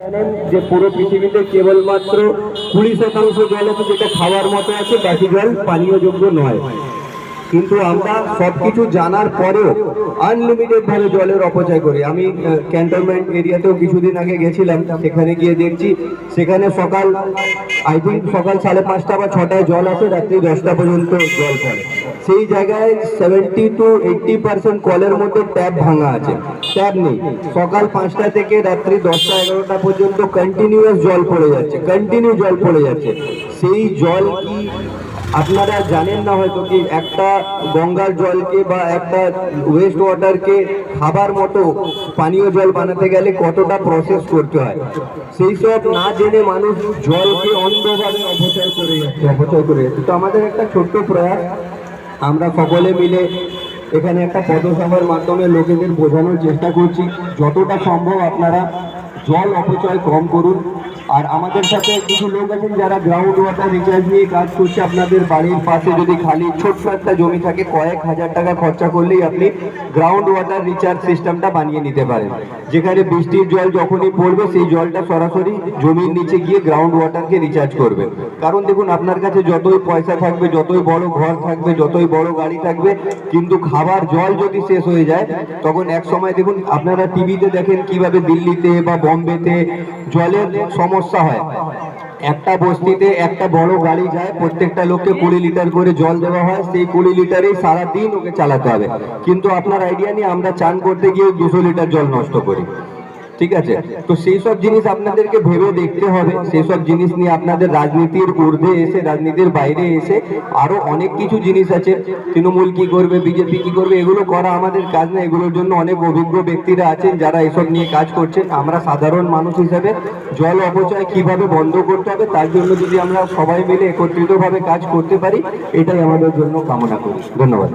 জানেন যে পুরো পৃথিবীতে কেবলমাত্র 20% জল আছে যেটা খাওয়ার মতো আছে, বাকি জল পানীয় যোগ্য নয়। কিন্তু আমরা সবকিছু জানার পরেও আনলিমিটেড ভাবে জলের অপচয় করি। আমি ক্যান্টনমেন্ট এরিয়াতেও কিছুদিন আগে গেছিলাম, সেখানে গিয়ে দেখছি সেখানে সকাল সকাল 5:30 বা 6টায় জল আসে, রাত্রি 10টা পর্যন্ত জল পড়ে। সেই জায়গায় 70 to 80% কলের মধ্যে ট্যাপ ভাঙা আছে, ট্যাপ নেই। সকাল 5টা থেকে রাত্রি 10টা 11টা পর্যন্ত কন্টিনিউয়াস জল পড়ে যাচ্ছে, কন্টিনিউ জল পড়ে যাচ্ছে। সেই জল কি আপনারা জানেন না হয়তো, কি একটা গঙ্গার জলকে বা একটা ওয়েস্ট ওয়াটারকে খাবার মতো পানীয় জল বানাতে গেলে কতটা প্রসেস করতে হয়, সেই সব না জেনে মানুষ জলকে অন্ধভাবে অপচয় করে যাচ্ছে। তো আমাদের একটা ছোট্ট প্রয়াস, আমরা সকলে মিলে এখানে একটা পথসভার মাধ্যমে লোকেদের বোঝানোর চেষ্টা করছি যতটা সম্ভব আপনারা জল অপচয় কম করুন। আর আমাদের সাথে কিছু লোক আছেন যারা গ্রাউন্ড ওয়াটার রিচার্জ নিয়ে কাজ করছে। আপনাদের বাড়ির পাশে যদি খালি ছোট্ট একটা জমি থাকে, কয়েক হাজার টাকা খরচা করলেই আপনি গ্রাউন্ড ওয়াটার রিচার্জ সিস্টেমটা বানিয়ে নিতে পারেন, যেখানে বৃষ্টির জল যখনই পড়বে সেই জলটা সরাসরি জমির নিচে গিয়ে গ্রাউন্ড ওয়াটারকে রিচার্জ করবে। কারণ দেখুন, আপনার কাছে যতই পয়সা থাকবে, যতই বড় ঘর থাকবে, যতই বড় গাড়ি থাকবে, কিন্তু খাবার জল যদি শেষ হয়ে যায় তখন এক সময় দেখুন, আপনারা টিভিতে দেখেন কিভাবে দিল্লিতে বা বম্বেতে জলের সমস্যা হয়। একটা বস্তিতে একটা বড় গাড়ি যায়, প্রত্যেকটা লোককে 20 লিটার করে জল দেওয়া হয়, সেই 20 লিটারেই সারাদিন ওকে চালাতে হবে। কিন্তু আপনার আইডিয়া নেই, আমরা চান করতে গিয়ে 200 লিটার জল নষ্ট করি। ঠিক আছে, তো সেই সব জিনিস আপনাদেরকে ভেবে দেখতে হবে। সেই সব জিনিস নিয়ে আপনাদের রাজনীতির ঊর্ধ্বে এসে, রাজনীতির বাইরে এসে আরো অনেক কিছু জিনিস আছে। তৃণমূল কি করবে, বিজেপি কি করবে, এগুলো করা আমাদের কাজ না। এগুলোর জন্য অনেক অভিজ্ঞ ব্যক্তিরা আছেন যারা এসব নিয়ে কাজ করছেন। আমরা সাধারণ মানুষ হিসেবে জল অপচয় কিভাবে বন্ধ করতে হবে তার জন্য যদি আমরা সবাই মিলে একত্রিতভাবে কাজ করতে পারি, এটাই আমাদের জন্য কামনা করি। ধন্যবাদ।